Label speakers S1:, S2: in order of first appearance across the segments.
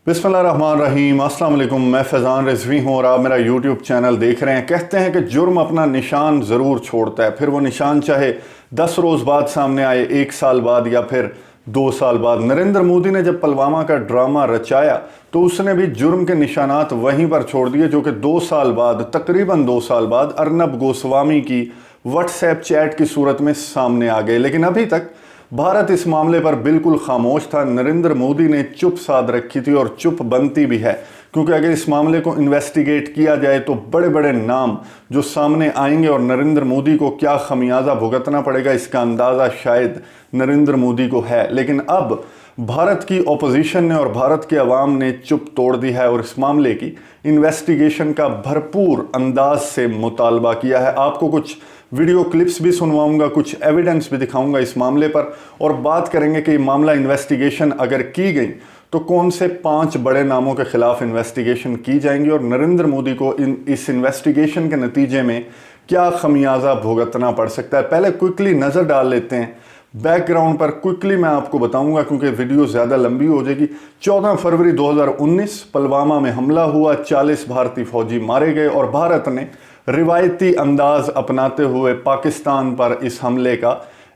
S1: बिस्मिल्लाहिर्रहमानिर्रहीम, अस्सलाम वालेकुम। मैं फैज़ान रिजवी हूँ और आप मेरा यूट्यूब चैनल देख रहे हैं। कहते हैं कि जुर्म अपना निशान ज़रूर छोड़ता है, फिर वो निशान चाहे 10 रोज़ बाद सामने आए, 1 साल बाद या फिर 2 साल बाद। नरेंद्र मोदी ने जब पुलवामा का ड्रामा रचाया तो उसने भी जुर्म के निशानात वहीं पर छोड़ दिए, जो कि 2 साल बाद, तकरीबन 2 साल बाद अर्नब गोस्वामी की व्हाट्सएप चैट की सूरत में सामने आ गए। लेकिन अभी तक भारत इस मामले पर बिल्कुल खामोश था। नरेंद्र मोदी ने चुप साध रखी थी और चुप बनती भी है, क्योंकि अगर इस मामले को इन्वेस्टिगेट किया जाए तो बड़े बड़े नाम जो सामने आएंगे और नरेंद्र मोदी को क्या खमियाजा भुगतना पड़ेगा इसका अंदाज़ा शायद नरेंद्र मोदी को है। लेकिन अब भारत की ओपोजिशन ने और भारत के अवाम ने चुप तोड़ दी है और इस मामले की इन्वेस्टिगेशन का भरपूर अंदाज से मुतालबा किया है। आपको कुछ वीडियो क्लिप्स भी सुनवाऊंगा, कुछ एविडेंस भी दिखाऊंगा इस मामले पर, और बात करेंगे कि मामला इन्वेस्टिगेशन अगर की गई तो कौन से 5 बड़े नामों के खिलाफ इन्वेस्टिगेशन की जाएंगी और नरेंद्र मोदी को इस इन्वेस्टिगेशन के नतीजे में क्या खमियाजा भुगतना पड़ सकता है। पहले क्विकली नज़र डाल लेते हैं बैकग्राउंड पर। क्विकली मैं आपको बताऊंगा क्योंकि वीडियो ज़्यादा लंबी हो जाएगी। 14 फरवरी 2019 पुलवामा में हमला हुआ, 40 भारतीय फौजी मारे गए और भारत ने रिवायती अंदाज अपनाते हुए पाकिस्तान पर इस हमले का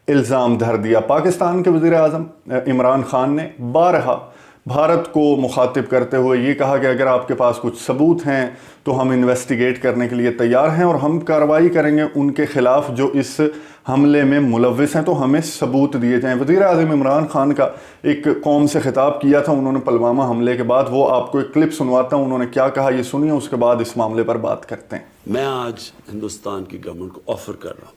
S1: इल्ज़ाम धर दिया। पाकिस्तान के वज़ीर आज़म इमरान खान ने बारहा भारत को मुखातिब करते हुए ये कहा कि अगर आपके पास कुछ सबूत हैं तो हम इन्वेस्टिगेट करने के लिए तैयार हैं और हम कार्रवाई करेंगे उनके खिलाफ जो इस हमले में मुलव्विस हैं, तो हमें सबूत दिए जाएं। वज़ीर आज़म इमरान खान का एक कौम से खिताब किया था उन्होंने पुलवामा हमले के बाद, वो आपको एक क्लिप सुनवाता हूँ उन्होंने क्या कहा, ये सुनिए, उसके बाद इस मामले पर बात करते हैं।
S2: मैं आज हिंदुस्तान की गवर्नमेंट को ऑफर कर रहा हूँ,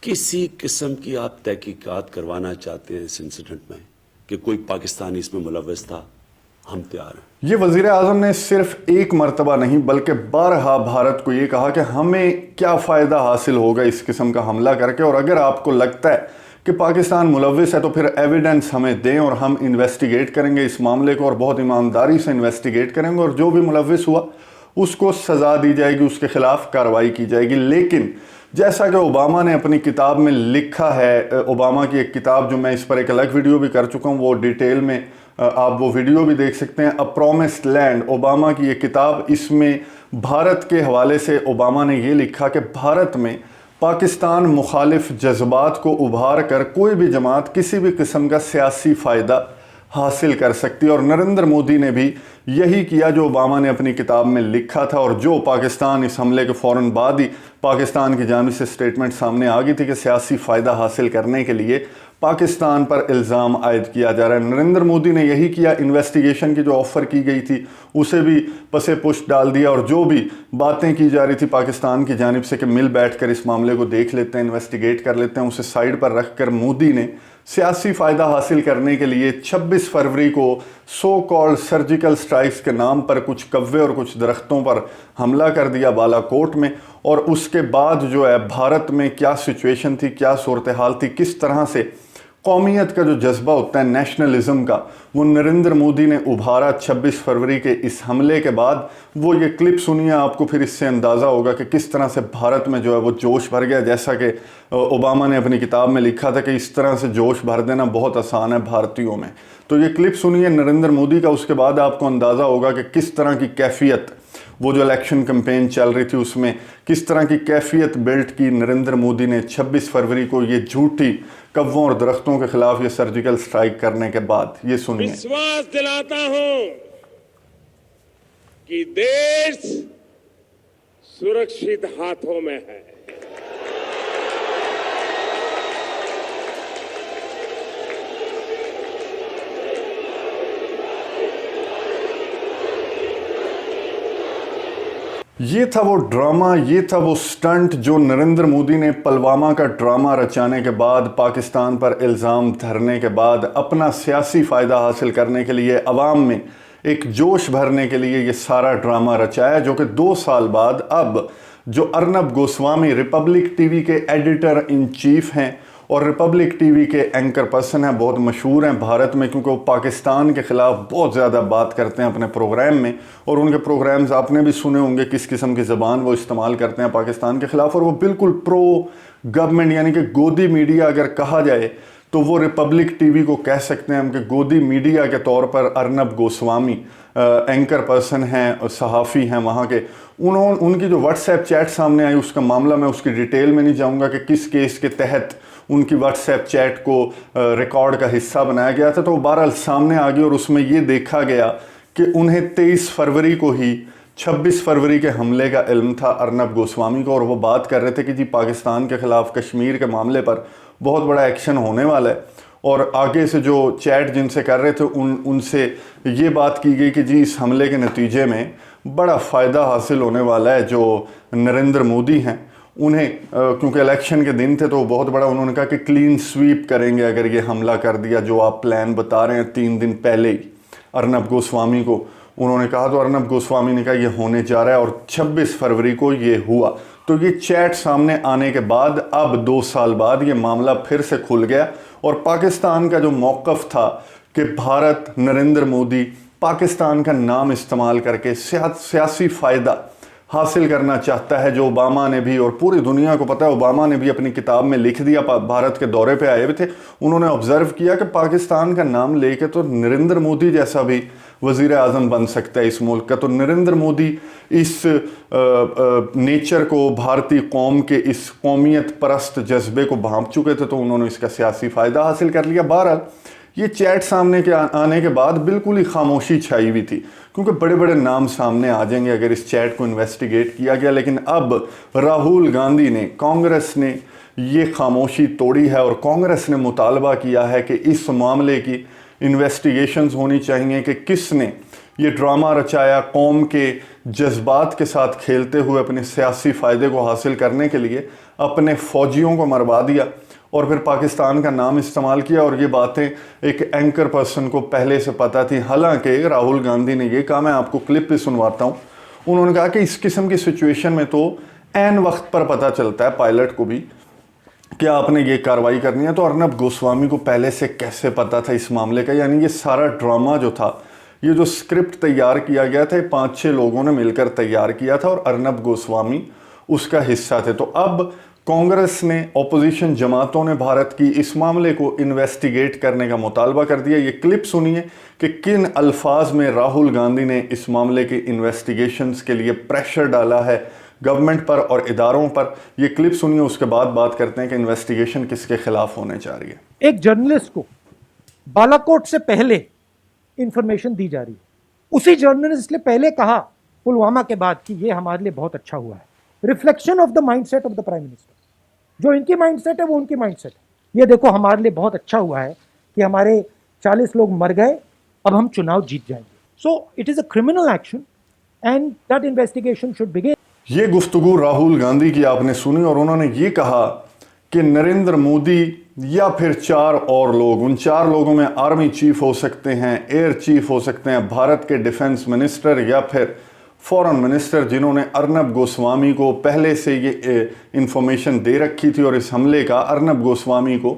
S2: किसी किस्म की आप तहकीकात करवाना चाहते हैं इस इंसिडेंट में कि कोई पाकिस्तानी इसमें मुलव्वस था, हम तैयार हैं।
S1: ये वज़ीर आज़म ने सिर्फ एक मरतबा नहीं बल्कि बारहा भारत को ये कहा कि हमें क्या फ़ायदा हासिल होगा इस किस्म का हमला करके, और अगर आपको लगता है कि पाकिस्तान मुलव्वस है तो फिर एविडेंस हमें दें और हम इन्वेस्टिगेट करेंगे इस मामले को और बहुत ईमानदारी से इन्वेस्टिगेट करेंगे और जो भी मुलव्वस हुआ उसको सज़ा दी जाएगी, उसके खिलाफ कार्रवाई की जाएगी। लेकिन जैसा कि ओबामा ने अपनी किताब में लिखा है, ओबामा की एक किताब जो मैं इस पर एक अलग वीडियो भी कर चुका हूँ, वो डिटेल में आप वो वीडियो भी देख सकते हैं, अ प्रॉमिस्ड लैंड, ओबामा की एक किताब। इसमें भारत के हवाले से ओबामा ने ये लिखा कि भारत में पाकिस्तान मुखालिफ जज्बात को उभार कर कोई भी जमात किसी भी किस्म का सियासी फ़ायदा हासिल कर सकती है, और नरेंद्र मोदी ने भी यही किया जो ओबामा ने अपनी किताब में लिखा था और जो पाकिस्तान इस हमले के फ़ौरन बाद ही पाकिस्तान की जानिब से स्टेटमेंट सामने आ गई थी कि सियासी फ़ायदा हासिल करने के लिए पाकिस्तान पर इल्ज़ाम आयद किया जा रहा है। नरेंद्र मोदी ने यही किया, इन्वेस्टिगेशन की जो ऑफ़र की गई थी उसे भी पसे पुष्ट डाल दिया और जो भी बातें की जा रही थी पाकिस्तान की जानिब से कि मिल बैठ कर इस मामले को देख लेते हैं, इन्वेस्टिगेट कर लेते हैं, उसे साइड पर रख कर मोदी ने सियासी फ़ायदा हासिल करने के लिए 26 फरवरी को सो कॉल्ड सर्जिकल स्ट्राइक्स के नाम पर कुछ कव्वे और कुछ दरख्तों पर हमला कर दिया बालाकोट में। और उसके बाद जो है भारत में क्या सिचुएशन थी, क्या सूरत हाल थी, किस तरह से कौमियत का जो जज्बा होता है नेशनलिज्म का, वो नरेंद्र मोदी ने उभारा 26 फरवरी के इस हमले के बाद। वो ये क्लिप सुनिए, आपको फिर इससे अंदाज़ा होगा कि किस तरह से भारत में जो है वो जोश भर गया। जैसा कि ओबामा ने अपनी किताब में लिखा था कि इस तरह से जोश भर देना बहुत आसान है भारतीयों में। तो ये क्लिप सुनिए नरेंद्र मोदी का, उसके बाद आपको अंदाज़ा होगा कि किस तरह की कैफियत, वो जो इलेक्शन कैंपेन चल रही थी उसमें किस तरह की कैफियत बिल्ट की नरेंद्र मोदी ने 26 फरवरी को ये झूठी कव्वों और दरख्तों के खिलाफ ये सर्जिकल स्ट्राइक करने के बाद। ये सुनिए।
S3: विश्वास दिलाता हूं कि देश सुरक्षित हाथों में है।
S1: ये था वो ड्रामा, ये था वो स्टंट जो नरेंद्र मोदी ने पुलवामा का ड्रामा रचाने के बाद, पाकिस्तान पर इल्ज़ाम धरने के बाद, अपना सियासी फ़ायदा हासिल करने के लिए, अवाम में एक जोश भरने के लिए ये सारा ड्रामा रचाया, जो कि 2 साल बाद अब जो अर्नब गोस्वामी रिपब्लिक टीवी के एडिटर इन चीफ हैं और रिपब्लिक टीवी के एंकर पर्सन हैं, बहुत मशहूर हैं भारत में क्योंकि वो पाकिस्तान के ख़िलाफ़ बहुत ज़्यादा बात करते हैं अपने प्रोग्राम में, और उनके प्रोग्राम्स आपने भी सुने होंगे किस किस्म की ज़बान वो इस्तेमाल करते हैं पाकिस्तान के ख़िलाफ़, और वो बिल्कुल प्रो गवर्नमेंट यानी कि गोदी मीडिया अगर कहा जाए तो वो रिपब्लिक टीवी को कह सकते हैं हम कि गोदी मीडिया के तौर पर अर्नब गोस्वामी एंकर पर्सन हैं, सहाफ़ी हैं वहाँ के, उनकी जो व्हाट्सएप चैट सामने आई उसका मामला, मैं उसकी डिटेल में नहीं जाऊँगा कि किस केस के तहत उनकी व्हाट्सएप चैट को रिकॉर्ड का हिस्सा बनाया गया था, तो वो बहरहाल सामने आ गई और उसमें ये देखा गया कि उन्हें 23 फरवरी को ही 26 फरवरी के हमले का इल्म था अर्नब गोस्वामी को, और वो बात कर रहे थे कि जी पाकिस्तान के ख़िलाफ़ कश्मीर के मामले पर बहुत बड़ा एक्शन होने वाला है। और आगे से जो चैट जिनसे कर रहे थे उनसे ये बात की गई कि जी इस हमले के नतीजे में बड़ा फ़ायदा हासिल होने वाला है जो नरेंद्र मोदी हैं उन्हें, क्योंकि इलेक्शन के दिन थे तो बहुत बड़ा, उन्होंने कहा कि क्लीन स्वीप करेंगे अगर ये हमला कर दिया जो आप प्लान बता रहे हैं 3 दिन पहले ही अर्नब गोस्वामी को उन्होंने कहा। तो अर्नब गोस्वामी ने कहा ये होने जा रहा है और 26 फरवरी को ये हुआ। तो ये चैट सामने आने के बाद अब 2 साल बाद ये मामला फिर से खुल गया और पाकिस्तान का जो मौक़िफ़ था कि भारत नरेंद्र मोदी पाकिस्तान का नाम इस्तेमाल करके सियासी फ़ायदा हासिल करना चाहता है, जो ओबामा ने भी, और पूरी दुनिया को पता है, ओबामा ने भी अपनी किताब में लिख दिया, भारत के दौरे पे आए हुए थे, उन्होंने ऑब्ज़र्व किया कि पाकिस्तान का नाम लेके तो नरेंद्र मोदी जैसा भी वज़ीर आज़म बन सकता है इस मुल्क का। तो नरेंद्र मोदी इस नेचर को, भारतीय कौम के इस कौमियत परस्त जज्बे को भांप चुके थे, तो उन्होंने इसका सियासी फ़ायदा हासिल कर लिया। बहरहाल ये चैट सामने के आने के बाद बिल्कुल ही खामोशी छाई हुई थी, क्योंकि बड़े बड़े नाम सामने आ जाएंगे अगर इस चैट को इन्वेस्टिगेट किया गया। लेकिन अब राहुल गांधी ने, कांग्रेस ने ये खामोशी तोड़ी है और कांग्रेस ने मुतालबा किया है कि इस मामले की इन्वेस्टिगेशंस होनी चाहिए कि किसने ये ड्रामा रचाया, कौम के जज्बात के साथ खेलते हुए अपने सियासी फ़ायदे को हासिल करने के लिए अपने फ़ौजियों को मरवा दिया और फिर पाकिस्तान का नाम इस्तेमाल किया। और ये बातें एक एंकर पर्सन को पहले से पता थी। हालांकि राहुल गांधी ने ये कहा, मैं आपको क्लिप भी सुनवाता हूँ, उन्होंने कहा कि इस किस्म की सिचुएशन में तो ऐन वक्त पर पता चलता है पायलट को भी कि आपने ये कार्रवाई करनी है। तो अर्नब गोस्वामी को पहले से कैसे पता था इस मामले का? यानी ये सारा ड्रामा जो था, ये जो स्क्रिप्ट तैयार किया गया था, 5-6 लोगों ने मिलकर तैयार किया था और अर्नब गोस्वामी उसका हिस्सा थे। तो अब कांग्रेस ने, ऑपोजिशन जमातों ने भारत की इस मामले को इन्वेस्टिगेट करने का मुतालबा कर दिया। ये क्लिप सुनिए कि किन अल्फाज में राहुल गांधी ने इस मामले के इन्वेस्टिगेशंस के लिए प्रेशर डाला है गवर्नमेंट पर और इदारों पर। ये क्लिप सुनिए, उसके बाद बात करते हैं कि इन्वेस्टिगेशन किसके खिलाफ होने जा रही है।
S4: एक जर्नलिस्ट को बालाकोट से पहले इंफॉर्मेशन दी जा रही है। उसी जर्नलिस्ट ने पहले कहा पुलवामा के बाद कि ये हमारे लिए बहुत अच्छा हुआ है। Reflection of the mindset of the prime minister. जो इनकी माइंडसेट है वो उनकी माइंडसेट है। ये देखो हमारे लिए बहुत अच्छा हुआ है कि हमारे 40 लोग मर गए, अब हम चुनाव जीत जाएंगे। So it is a criminal action and that investigation should begin.
S1: ये गुफ्तगू राहुल गांधी की आपने सुनी और उन्होंने ये कहा कि नरेंद्र मोदी या फिर 4 और लोग, उन 4 लोगों में आर्मी चीफ हो सकते हैं, एयर चीफ हो सकते हैं, भारत के डिफेंस मिनिस्टर या फिर फॉरेन मिनिस्टर, जिन्होंने अर्नब गोस्वामी को पहले से ये इंफॉर्मेशन दे रखी थी। और इस हमले का अर्नब गोस्वामी को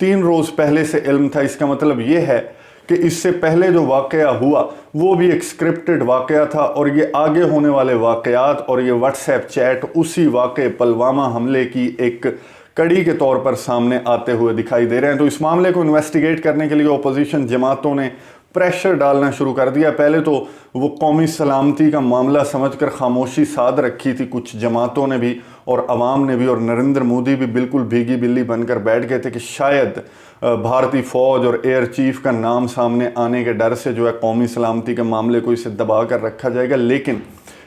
S1: 3 रोज़ पहले से इल्म था। इसका मतलब ये है कि इससे पहले जो वाक़या हुआ वो भी एक स्क्रिप्टेड वाक़या था और ये आगे होने वाले वाक़यात और ये व्हाट्सएप चैट उसी वाक़े पुलवामा हमले की एक कड़ी के तौर पर सामने आते हुए दिखाई दे रहे हैं। तो इस मामले को इन्वेस्टिगेट करने के लिए अपोजिशन जमातों ने प्रेशर डालना शुरू कर दिया। पहले तो वो कौमी सलामती का मामला समझकर खामोशी साध रखी थी कुछ जमातों ने भी और अवाम ने भी, और नरेंद्र मोदी भी बिल्कुल भीगी बिल्ली बनकर बैठ गए थे कि शायद भारतीय फ़ौज और एयर चीफ का नाम सामने आने के डर से जो है कौमी सलामती के मामले को इसे दबा कर रखा जाएगा। लेकिन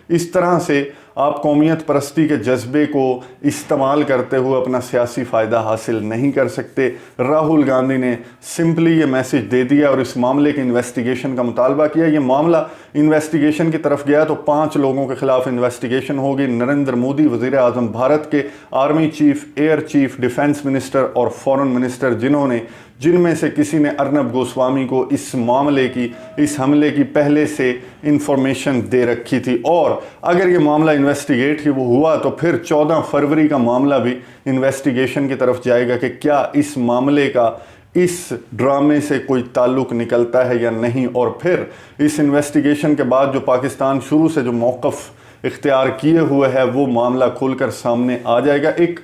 S1: इस तरह से आप कौमियत परस्ती के जज्बे को इस्तेमाल करते हुए अपना सियासी फ़ायदा हासिल नहीं कर सकते। राहुल गांधी ने सिंपली ये मैसेज दे दिया और इस मामले के इन्वेस्टिगेशन का मुतालबा किया। ये मामला इन्वेस्टिगेशन की तरफ गया तो 5 लोगों के खिलाफ इन्वेस्टिगेशन होगी। नरेंद्र मोदी वज़ीर आज़म भारत के, army chief, air chief, defence minister और फॉरेन मिनिस्टर, जिनमें से किसी ने अर्नब गोस्वामी को इस मामले की, इस हमले की पहले से इंफॉर्मेशन दे रखी थी। और अगर ये मामला इन्वेस्टिगेट ही वो हुआ तो फिर 14 फरवरी का मामला भी इन्वेस्टिगेशन की तरफ जाएगा कि क्या इस मामले का इस ड्रामे से कोई ताल्लुक़ निकलता है या नहीं। और फिर इस इन्वेस्टिगेशन के बाद जो पाकिस्तान शुरू से जो मौक़िफ़ इख्तियार किए हुए है वो मामला खुलकर सामने आ जाएगा। एक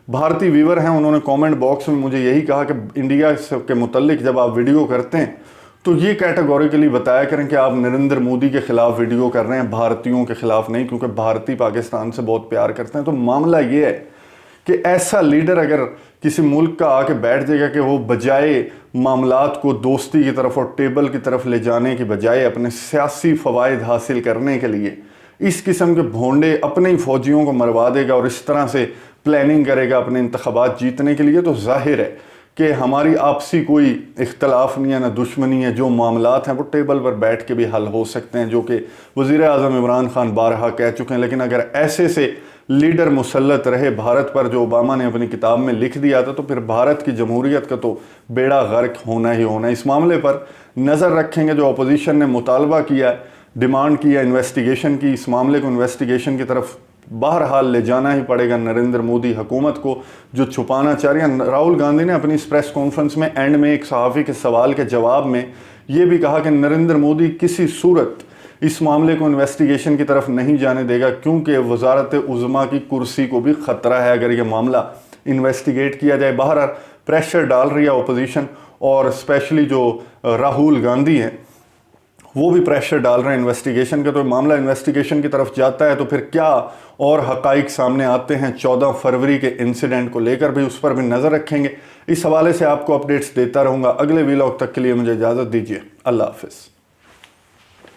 S1: भारतीय व्यूवर हैं, उन्होंने कमेंट बॉक्स में मुझे यही कहा कि इंडिया के मुतल्लिक जब आप वीडियो करते हैं तो ये कैटेगोरिकली बताया करें कि आप नरेंद्र मोदी के खिलाफ वीडियो कर रहे हैं, भारतीयों के खिलाफ नहीं, क्योंकि भारतीय पाकिस्तान से बहुत प्यार करते हैं। तो मामला ये है कि ऐसा लीडर अगर किसी मुल्क का आके बैठ जाएगा कि वो बजाय मामलात को दोस्ती की तरफ और टेबल की तरफ ले जाने की बजाय अपने सियासी फ़वाइद हासिल करने के लिए इस किस्म के भोंडे अपने ही फौजियों को मरवा देगा और इस तरह से प्लानिंग करेगा अपने इंतखाबात जीतने के लिए, तो जाहिर है कि हमारी आपसी कोई इख्तलाफ नहीं है, ना दुश्मनी है। जो मामलात हैं वो टेबल पर बैठ के भी हल हो सकते हैं, जो कि वज़ीर-ए-आज़म इमरान खान बारहा कह चुके हैं। लेकिन अगर ऐसे से लीडर मुसल्लत रहे भारत पर, जो ओबामा ने अपनी किताब में लिख दिया था, तो फिर भारत की जमहूरियत का तो बेड़ा गर्क होना ही होना है। इस मामले पर नज़र रखेंगे। जो अपोजिशन ने मुतालबा किया, डिमांड किया इन्वेस्टिगेशन की, इस मामले को इन्वेस्टिगेशन की तरफ बहरहाल ले जाना ही पड़ेगा नरेंद्र मोदी हुकूमत को, जो छुपाना चाह रही है। राहुल गांधी ने अपनी इस प्रेस कॉन्फ्रेंस में एंड में एक सहाफ़ी के सवाल के जवाब में ये भी कहा कि नरेंद्र मोदी किसी सूरत इस मामले को इन्वेस्टिगेशन की तरफ नहीं जाने देगा, क्योंकि वजारत उज़्मा की कुर्सी को भी ख़तरा है अगर ये मामला इन्वेस्टिगेट किया जाए। बाहर प्रेशर डाल रही है अपोजिशन, और स्पेशली जो राहुल गांधी हैं वो भी प्रेशर डाल रहे हैं इन्वेस्टिगेशन का। तो मामला इन्वेस्टिगेशन की तरफ जाता है तो फिर क्या और हक़ाइक़ सामने आते हैं 14 फरवरी के इंसिडेंट को लेकर भी, उस पर भी नज़र रखेंगे। इस हवाले से आपको अपडेट्स देता रहूँगा। अगले व्लॉग तक के लिए मुझे इजाज़त दीजिए। अल्लाह हाफ़िज़।